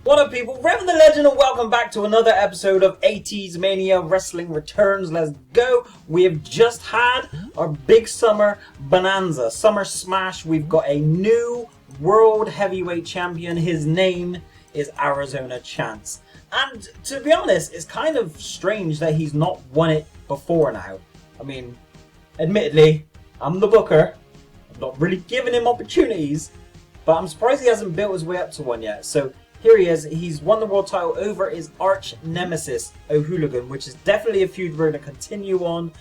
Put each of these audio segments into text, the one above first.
What up, people? Revan the Legend, and welcome back to another episode of 80's Mania Wrestling Returns. Let's go. We have just had our big summer bonanza, Summer Smash. We've got a new World Heavyweight Champion. His name is Arizona Chance. And to be honest, it's kind of strange that he's not won it before now. I mean, admittedly, I'm the booker. I'm not really giving him opportunities, but I'm surprised he hasn't built his way up to one yet. So here he is. He's won the world title over his arch nemesis, O'Hooligan, which is definitely a feud we're going to continue on.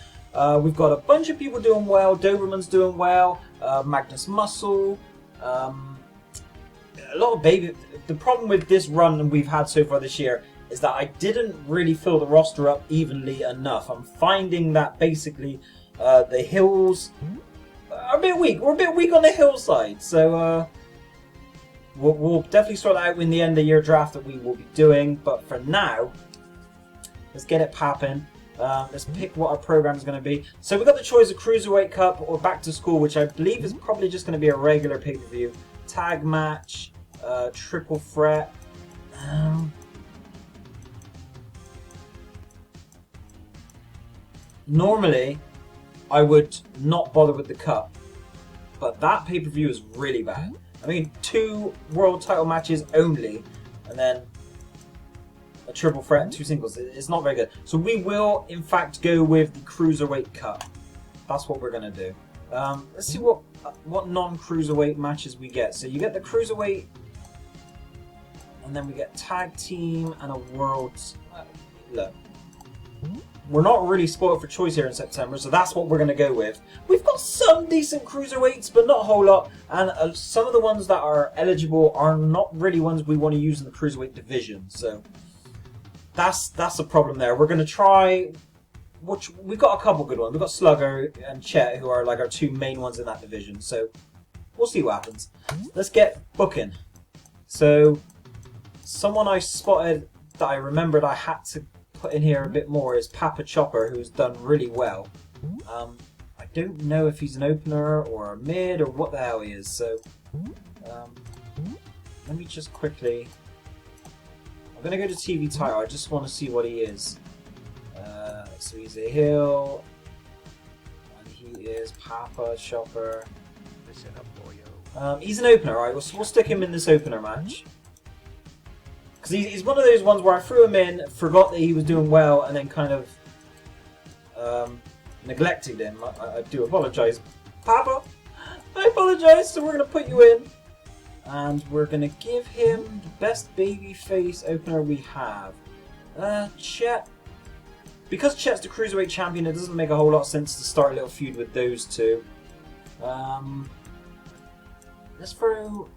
We've got a bunch of people doing well. Doberman's doing well. Magnus Muscle. A lot of baby. The problem with this run we've had so far this year is that I didn't really fill the roster up evenly enough. I'm finding that basically the hills are a bit weak. We're a bit weak on the hillside. So we'll definitely sort that out in the end of the year draft that we will be doing. But for now, let's get it popping. Let's pick what our program is going to be. So we've got the choice of Cruiserweight Cup or Back to School, which I believe is probably just going to be a regular pay-per-view. Tag match, triple threat. Normally, I would not bother with the cup, but that pay-per-view is really bad. I mean, 2 world title matches only, and then a triple threat and 2 singles. It's not very good. So we will, in fact, go with the Cruiserweight Cup. That's what we're going to do. Let's see what non-Cruiserweight matches we get. So you get the Cruiserweight, and then we get Tag Team and a World... look. We're not really spoiled for choice here in September, so that's what we're going to go with. We've got some decent cruiserweights, but not a whole lot. And some of the ones that are eligible are not really ones we want to use in the cruiserweight division. So that's a problem there. We're going to try... we've got a couple good ones. We've got Slugger and Chet, who are like our 2 main ones in that division. So we'll see what happens. Let's get booking. So someone I spotted that I remembered I had to put in here a bit more is Papa Chopper, who's done really well. I don't know if he's an opener or a mid or what the hell he is, so let me just quickly... I'm going to go to TV title. I just want to see what he is. So he's a heel, and he is Papa Chopper. He's an opener, right? We'll stick him in this opener match. Because he's one of those ones where I threw him in, forgot that he was doing well, and then kind of neglected him. I do apologise. Papa, I apologise. So we're going to put you in, and we're going to give him the best babyface opener we have. Chet. Because Chet's the Cruiserweight Champion, it doesn't make a whole lot of sense to start a little feud with those 2. Let's throw...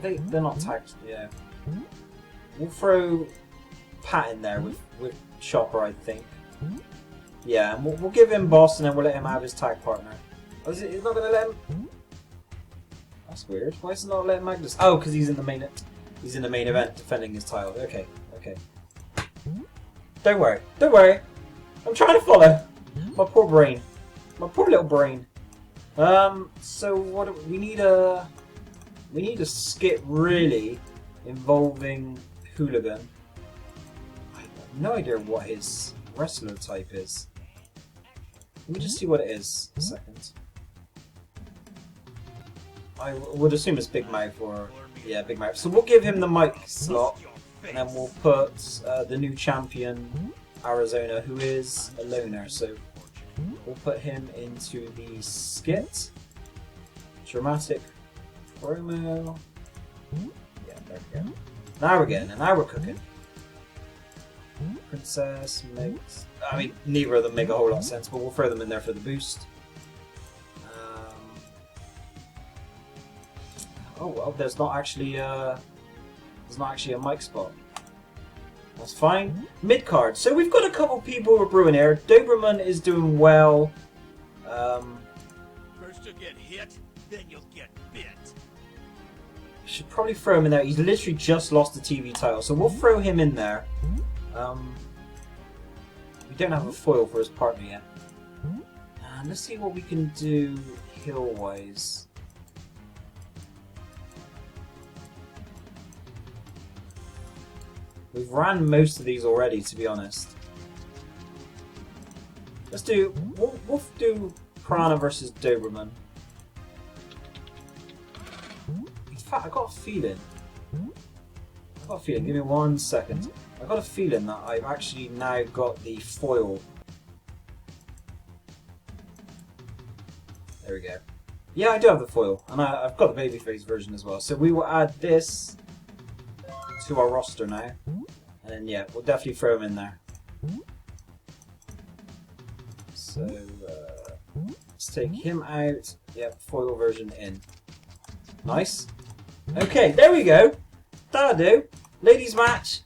They're not tagged, yeah. We'll throw Pat in there with Chopper, I think. Yeah, and we'll give him Boss, and then we'll let him have his tag partner. Oh, is it? He's not going to let him? That's weird. Why is it not letting Magnus? Oh, because he's in the main event defending his title. Okay. Don't worry. I'm trying to follow. My poor brain. My poor little brain. So what do we need a... We need a skit really involving Hooligan. I have no idea what his wrestler type is. Let me just see what it is a second. I would assume it's Big Mouth or... yeah, Big Mouth. So we'll give him the mic slot, and then we'll put the new champion, Arizona, who is a loner. So we'll put him into the skit. Dramatic promo. Yeah, there we go. Now we're getting it. Now we're cooking. Princess makes... I mean, neither of them make a whole lot of sense, but we'll throw them in there for the boost. Oh well, there's not actually a mic spot. That's fine. Mid card. So we've got a couple people we're brewing here. Doberman is doing well. First you get hit, then you'll get bit. Should probably throw him in there. He's literally just lost the TV title, so we'll throw him in there. We don't have a foil for his partner yet. Let's see what we can do hill-wise. We've ran most of these already, to be honest. Let's do... We'll do Piranha versus Doberman. In fact, I got a feeling... Give me 1 second. I got a feeling that I've actually now got the foil. There we go. Yeah, I do have the foil, and I've got the babyface version as well. So we will add this to our roster now, and then yeah, we'll definitely throw him in there. So let's take him out. Yep, foil version in. Nice. Okay, there we go. That'll do. Ladies match.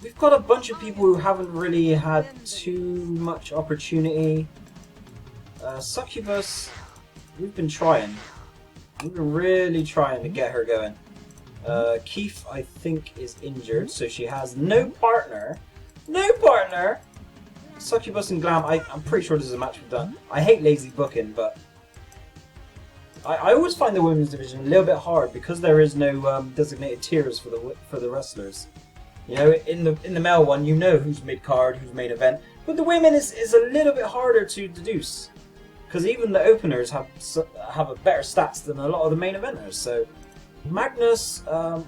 We've got a bunch of people who haven't really had too much opportunity. Succubus, we've been trying. We've been really trying to get her going. Keith, I think, is injured, so she has no partner. No partner! Succubus and Glam, I'm pretty sure this is a match we've done. I hate lazy booking, but I always find the women's division a little bit hard because there is no designated tiers for the wrestlers. You know, in the male one, you know who's mid card, who's main event, but the women is a little bit harder to deduce because even the openers have a better stats than a lot of the main eventers. So Magnus,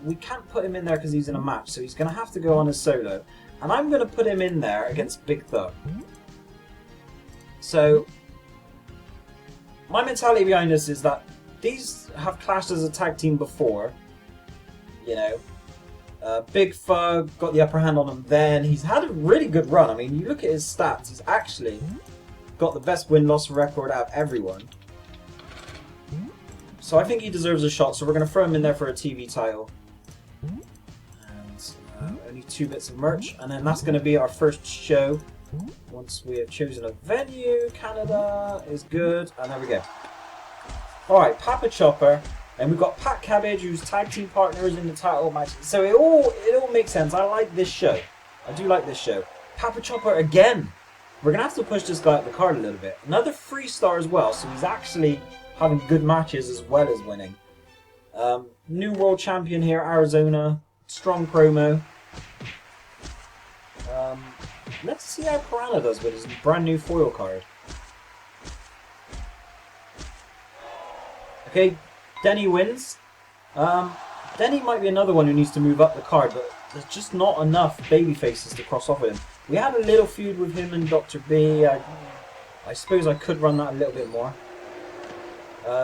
we can't put him in there because he's in a match, so he's going to have to go on his solo, and I'm going to put him in there against Big Thug. So my mentality behind this is that these have clashed as a tag team before, you know. Big Thug got the upper hand on him then. He's had a really good run. I mean, you look at his stats, he's actually got the best win-loss record out of everyone. So I think he deserves a shot, so we're going to throw him in there for a TV title. And only 2 bits of merch, and then that's going to be our first show. Once we have chosen a venue, Canada is good, and there we go. Alright, Papa Chopper. And we've got Pat Cabbage, who's tag team partners in the title match. So it all makes sense. I like this show. I do like this show. Papa Chopper again. We're going to have to push this guy up the card a little bit. Another 3-star as well, so he's actually having good matches as well as winning. New world champion here, Arizona. Strong promo. Let's see how Piranha does with his brand new foil card. Okay. Denny wins. Denny might be another one who needs to move up the card, but there's just not enough baby faces to cross off with him. We had a little feud with him and Dr. B. I suppose I could run that a little bit more.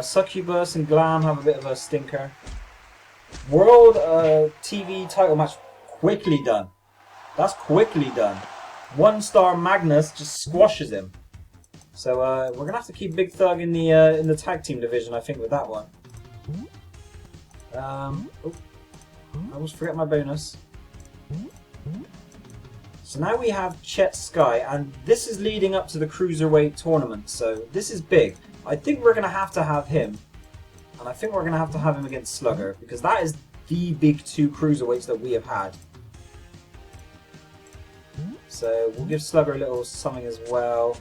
Succubus and Glam have a bit of a stinker. World TV title match quickly done. That's quickly done. 1-star Magnus just squashes him. So we're gonna have to keep Big Thug in the tag team division, I think, with that one. I almost forget my bonus. So now we have Chet Sky, and this is leading up to the Cruiserweight tournament, so this is big. I think we're going to have him, and I think we're going to have him against Slugger, because that is the big 2 Cruiserweights that we have had. So we'll give Slugger a little something as well.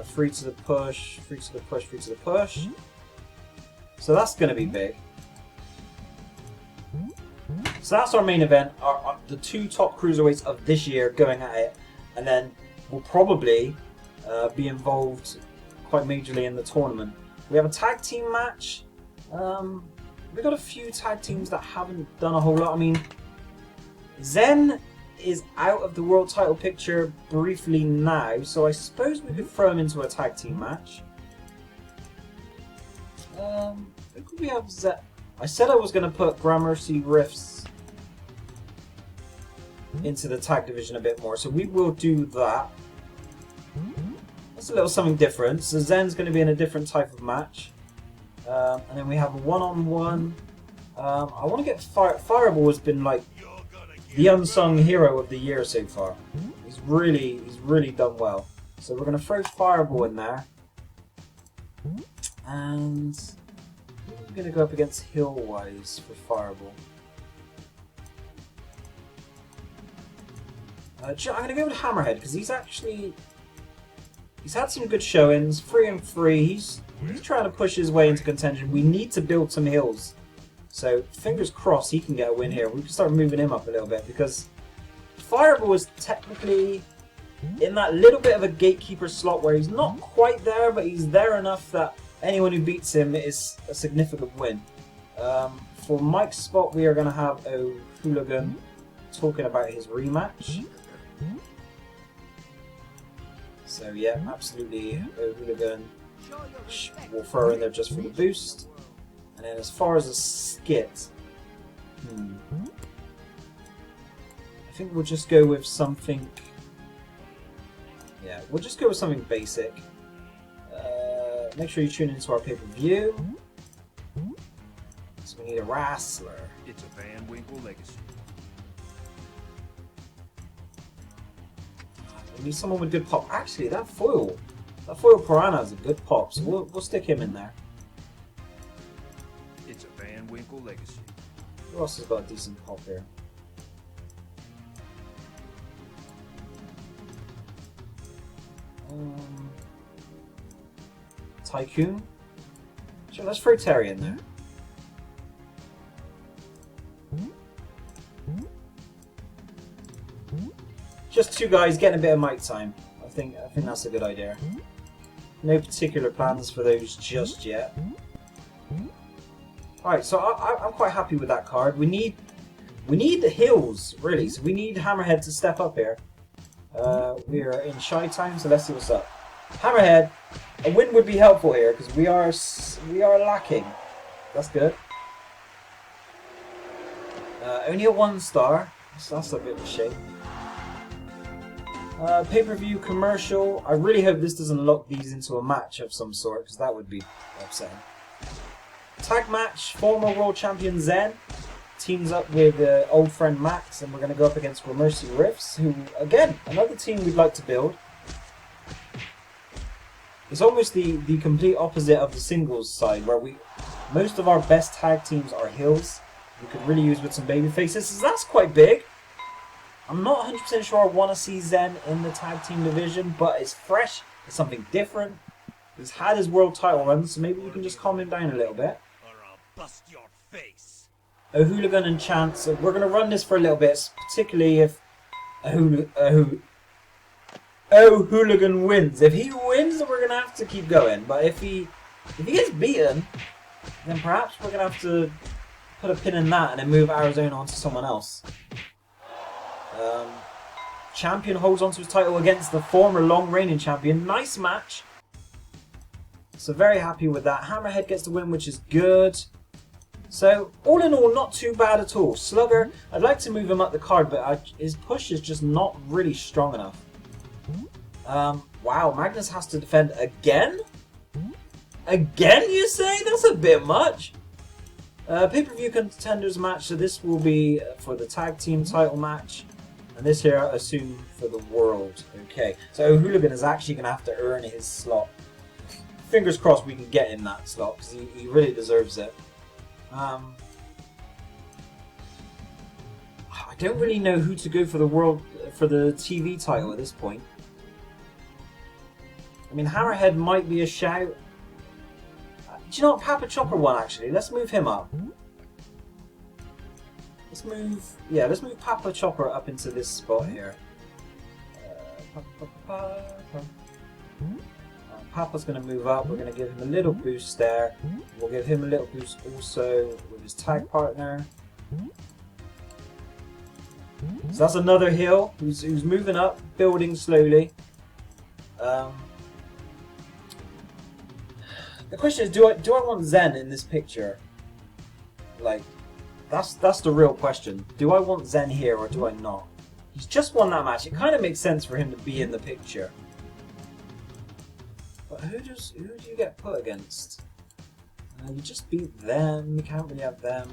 3 to the push, 3 to the push, 3 to the push. So that's going to be big. So that's our main event, the 2 top cruiserweights of this year going at it, and then we'll probably be involved quite majorly in the tournament. We have a tag team match. We've got a few tag teams that haven't done a whole lot. I mean, Zen is out of the world title picture briefly now, so I suppose we could throw him into a tag team match. Who could we have Zen? I said I was going to put Gramercy Riffs into the tag division a bit more, so we will do that. That's a little something different. So Zen's going to be in a different type of match. And then we have a one-on-one. I want to get Fireball has been like the unsung hero of the year so far. He's really done well. So we're going to throw Fireball in there. And we're going to go up against Hillwise for Fireball. I'm going to go with Hammerhead because he's had some good showings, 3-3. He's trying to push his way into contention. We need to build some hills So fingers crossed he can get a win here. We can start moving him up a little bit because Fireball is technically in that little bit of a gatekeeper slot where he's not quite there, but he's there enough that anyone who beats him is a significant win. For Mike's spot, we are going to have a Hooligan talking about his rematch. So yeah, absolutely a Hooligan will throw in there just for the boost. And then as far as a skit, I think we'll just go with something. Yeah, we'll just go with something basic. Make sure you tune into our pay-per-view. So we need a wrestler. It's a Van Winkle legacy. We need someone with good pop. Actually, that foil Piranha is a good pop, so we'll stick him in there. It's a Van Winkle legacy. Who else has got a decent pop here? Tycoon? Sure, let's throw Terry in there. Just two guys getting a bit of mic time. I think that's a good idea. No particular plans for those just yet. Alright, so I'm quite happy with that card. We need the heals, really. So we need Hammerhead to step up here. We are in shy time, so let's see what's up. Hammerhead, a win would be helpful here because we are lacking. That's good. Only a 1 star. So that's a bit of a shame. Pay-per-view commercial. I really hope this doesn't lock these into a match of some sort because that would be upsetting. Tag match. Former world champion Zen teams up with old friend Max, and we're going to go up against Gramercy Riffs, who, again, another team we'd like to build. It's almost the complete opposite of the singles side, where most of our best tag teams are heels. We could really use with some baby faces, so that's quite big. I'm not 100% sure I want to see Zen in the tag team division, but it's fresh, it's something different. He's had his world title run, so maybe you can just calm him down a little bit. Or I'll bust your face. A Hooligan and Chance. So we're going to run this for a little bit, particularly if Hooligan wins. If he wins, then we're going to have to keep going. But if he gets beaten, then perhaps we're going to have to put a pin in that and then move Arizona onto someone else. Champion holds onto his title against the former long-reigning champion. Nice match. So very happy with that. Hammerhead gets the win, which is good. So all in all, not too bad at all. Slugger, I'd like to move him up the card, but his push is just not really strong enough. Wow, Magnus has to defend again? Again, you say? That's a bit much. Pay-per-view Contenders Match, so this will be for the tag team title match. And this here, I assume, for the world. Okay, so Hooligan is actually going to have to earn his slot. Fingers crossed we can get him that slot, because he really deserves it. I don't really know who to go for the TV title at this point. I mean, Hammerhead might be a shout. Do you know what? Papa Chopper won, actually. Let's move him up. Let's move Papa Chopper up into this spot here. Papa's going to move up. We're going to give him a little boost there. We'll give him a little boost also with his tag partner. So that's another heel who's moving up, building slowly. The question is, do I want Zen in this picture? Like, that's the real question. Do I want Zen here or do I not? He's just won that match. It kind of makes sense for him to be in the picture. But who do you get put against? You just beat them. You can't really have them.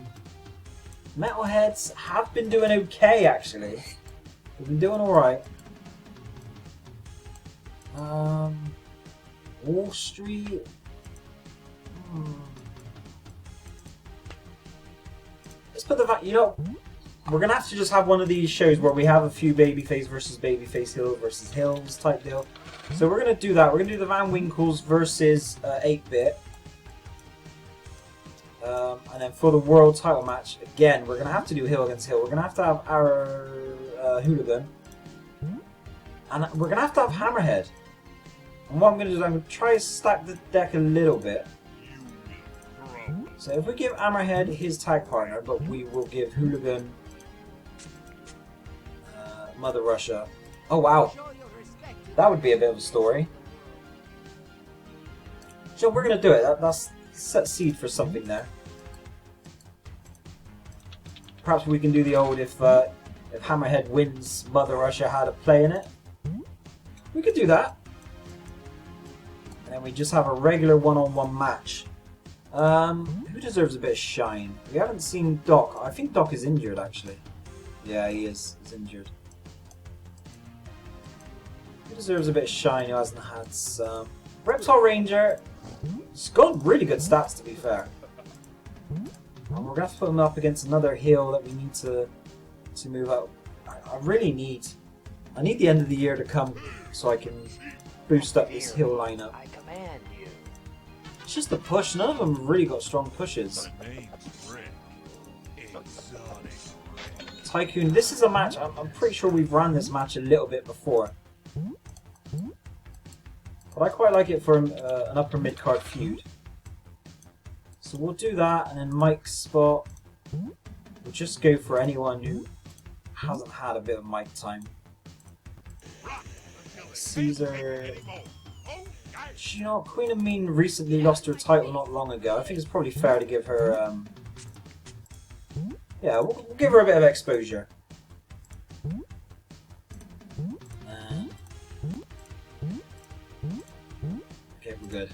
Metalheads have been doing okay, actually. They've been doing alright. Wall Street. Let's put the... You know, we're going to have to just have one of these shows where we have a few babyface versus babyface, heel versus heels type deal. So we're going to do that. We're going to do the Van Winkles versus 8-Bit. And then for the world title match, again, we're going to have to do heel against heel. We're going to have our Hooligan. And we're going to have Hammerhead. And what I'm going to do is I'm going to try to stack the deck a little bit. So if we give Hammerhead his tag partner, but we will give Hooligan Mother Russia. Oh wow, that would be a bit of a story. So we're going to do it. That's set seed for something there. Perhaps we can do the old if Hammerhead wins, Mother Russia had a play in it. We could do that. And then we just have a regular one-on-one match. Who deserves a bit of shine? We haven't seen Doc. I think Doc is injured actually. Yeah, he is. He's injured. Who deserves a bit of shine who hasn't had some? Reptile Ranger. He's got really good stats to be fair. And we're going to have to put him up against another heel that we need to move out. I really need... I need the end of the year to come so I can boost up this heel lineup. I command you. It's just the push. None of them really got strong pushes. Tycoon, this is a match, I'm pretty sure we've ran this match a little bit before. But I quite like it for an upper mid-card feud. So we'll do that, and then Mike's spot, we'll just go for anyone who hasn't had a bit of mic time. Caesar... You know, Queen of Mean recently lost her title not long ago. I think it's probably fair to give her... yeah, we'll give her a bit of exposure. Okay, we're good.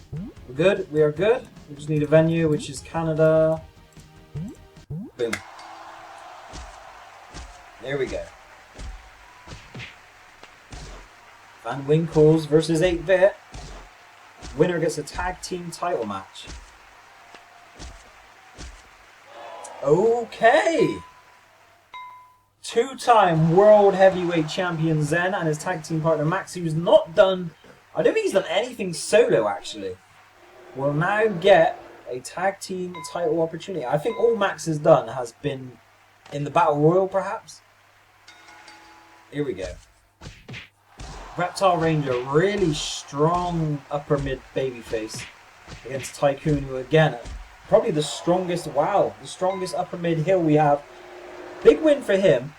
We're good, we are good. We just need a venue, which is Canada. Boom. There we go. Van Winkles versus 8-Bit. Winner gets a tag team title match. Okay. Two-time World Heavyweight Champion Zen and his tag team partner Max, who's not done... I don't think he's done anything solo, actually. Will now get a tag team title opportunity. I think all Max has done has been in the Battle Royal, perhaps. Here we go. Reptile Ranger, really strong upper mid babyface against Tycoon, who again, probably the strongest, wow, the strongest upper mid heel we have. Big win for him.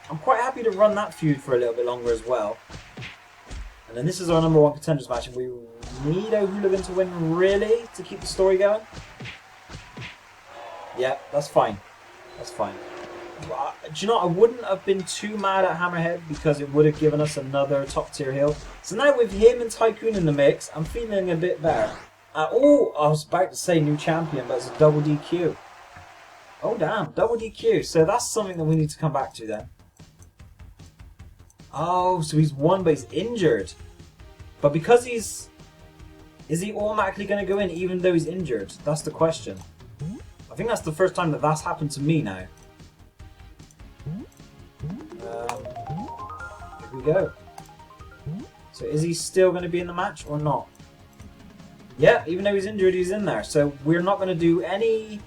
I'm quite happy to run that feud for a little bit longer as well. And then this is our #1 contenders match, and we need a Hooligan to win, really, to keep the story going. Yeah, that's fine. That's fine. Do you know what? I wouldn't have been too mad at Hammerhead because it would have given us another top tier heel. So now with him and Tycoon in the mix, I'm feeling a bit better. Oh, I was about to say new champion, but it's a double DQ. Oh damn, double DQ. So that's something that we need to come back to then. Oh, so he's won but he's injured. But because he's... Is he automatically going to go in even though he's injured? That's the question. I think that's the first time that that's happened to me now. Here we go. So is he still going to be in the match or not? Yeah, even though he's injured, he's in there. So we're not going to do any...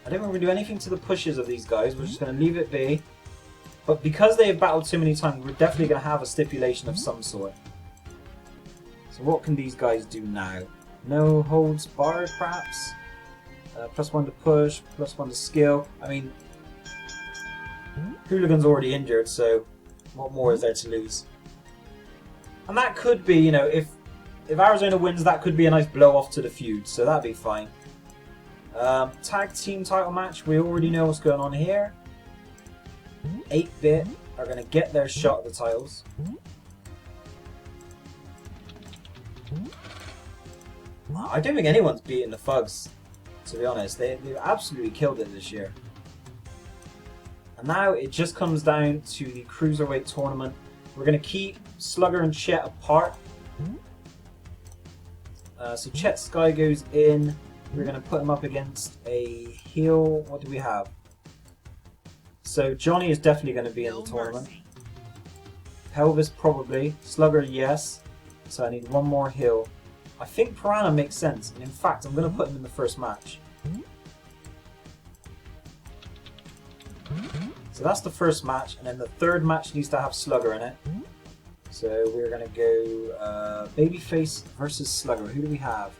I don't think we're going to do anything to the pushes of these guys. We're just going to leave it be. But because they have battled so many times, we're definitely going to have a stipulation of some sort. So what can these guys do now? No holds barred, perhaps? +1 to push, +1 to skill. I mean... Hooligan's already injured, so what more is there to lose? And that could be, you know, if Arizona wins, that could be a nice blow-off to the feud, so that'd be fine. Tag team title match, we already know what's going on here. 8-Bit are going to get their shot at the titles. I don't think anyone's beaten the Fugs, to be honest. They've absolutely killed it this year. And now it just comes down to the Cruiserweight tournament. We're going to keep Slugger and Chet apart. So Chet Sky goes in. We're going to put him up against a heel. What do we have? So Johnny is definitely going to be in the tournament. Pelvis probably. Slugger, yes. So I need one more heel. I think Piranha makes sense. And in fact, I'm going to put him in the first match. So that's the first match, and then the third match needs to have Slugger in it. So we're going to go Babyface versus Slugger. Who do we have?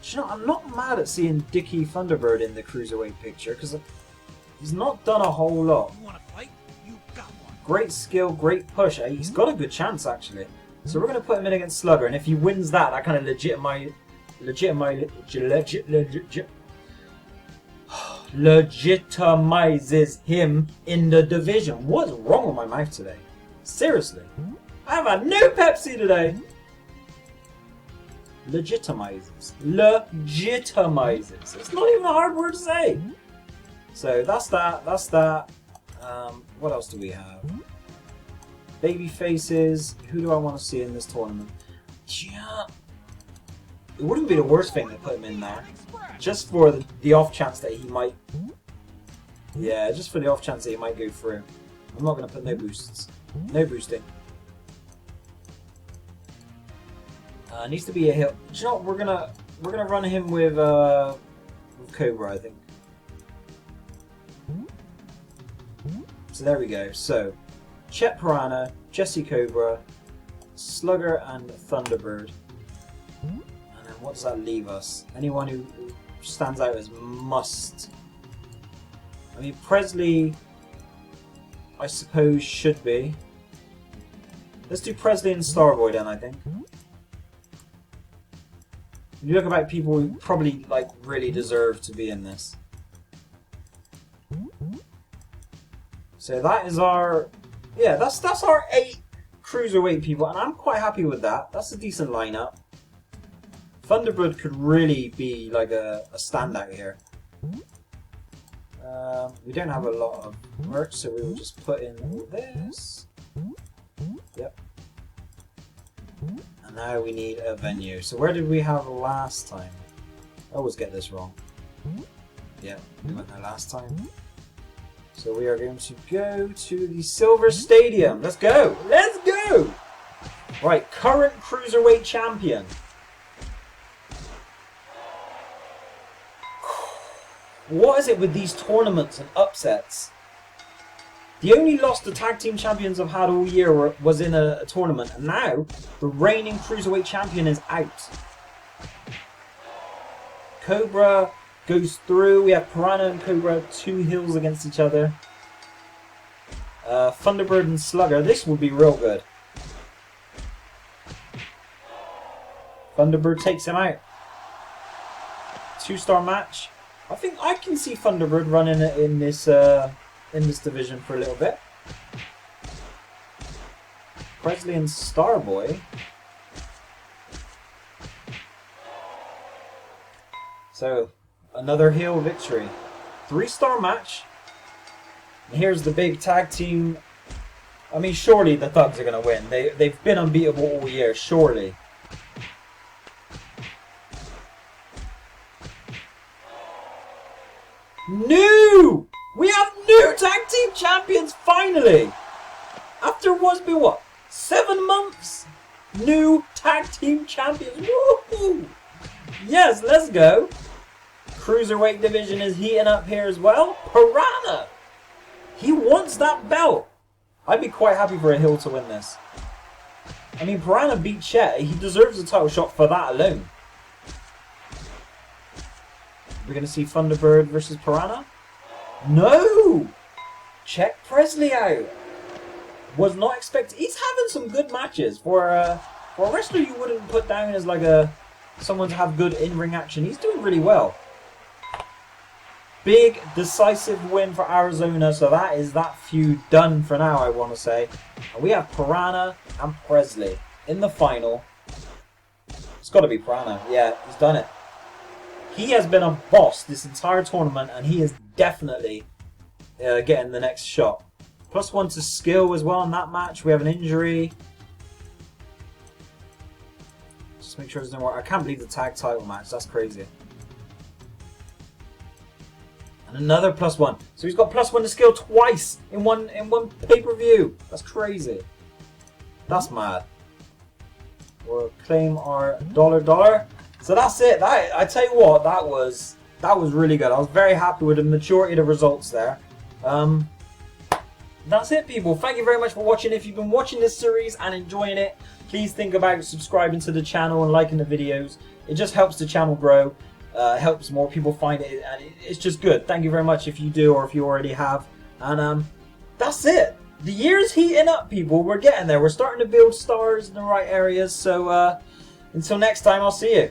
Do you know, I'm not mad at seeing Dickie Thunderbird in the Cruiserweight picture, because he's not done a whole lot. You want to fight? You got one. Great skill, great push. He's got a good chance, actually. So we're going to put him in against Slugger, and if he wins that, that kind of legitimizes him in the division. What's wrong with my mouth today? Seriously. I have had no Pepsi today. Legitimizes. Legitimizes. It's not even a hard word to say. So that's that. That's that. What else do we have? Baby faces. Who do I want to see in this tournament? Yeah. It wouldn't be the worst thing to put him in there. Just for the off chance that he might... Yeah, just for the off chance that he might go through. I'm not going to put no boosts. No boosting. Needs to be a hill. Do you know what? We're gonna run him with Cobra, I think. So there we go. So Chet Piranha, Jesse Cobra, Slugger, and Thunderbird. And then what does that leave us? Anyone who stands out as must. I mean, Presley, I suppose, should be. Let's do Presley and Starboy then, I think. You look about people who probably like really deserve to be in this. So that is our, yeah, that's our 8 cruiserweight people, and I'm quite happy with that. That's a decent lineup. Thunderbird could really be like a standout here. We don't have a lot of merch, so we will just put in this. Yep. And now we need a venue. So where did we have last time? I always get this wrong. Yeah, we went there last time. So we are going to go to the Silver Stadium. Let's go! Let's go! Right, current Cruiserweight Champion. What is it with these tournaments and upsets? The only loss the tag team champions have had all year was in a tournament, and now the reigning Cruiserweight champion is out. Cobra goes through. We have Piranha and Cobra, 2 heels against each other. Thunderbird and Slugger. This would be real good. Thunderbird takes him out. 2-star match. I think I can see Thunderbird running it in this division for a little bit. Presley and Starboy. So, another heel victory. 3-star match. And here's the big tag team. I mean, surely the Thugs are going to win. They've been unbeatable all year, surely. New! We have new tag team champions finally! After what's been what? 7 months? New tag team champions. Woohoo! Yes, let's go. Cruiserweight division is heating up here as well. Piranha! He wants that belt. I'd be quite happy for a heel to win this. I mean, Piranha beat Chet. He deserves a title shot for that alone. We're going to see Thunderbird versus Piranha. No! Check Presley out. Was not expecting. He's having some good matches for a wrestler you wouldn't put down as like someone to have good in-ring action. He's doing really well. Big decisive win for Arizona. So that is that feud done for now, I want to say. And we have Piranha and Presley in the final. It's got to be Piranha. Yeah, he's done it. He has been a boss this entire tournament, and he is definitely getting the next shot. +1 to skill as well in that match. We have an injury. Just make sure it doesn't work. I can't believe the tag title match. That's crazy. And another +1. So he's got +1 to skill twice in one pay-per-view. That's crazy. That's mad. We'll claim our $. So that's it. I tell you what, that was really good. I was very happy with the majority of the results there. That's it, people. Thank you very much for watching. If you've been watching this series and enjoying it, please think about subscribing to the channel and liking the videos. It just helps the channel grow, helps more people find it, and it's just good. Thank you very much if you do or if you already have. And that's it. The year's heating up, people. We're getting there. We're starting to build stars in the right areas. So until next time, I'll see you.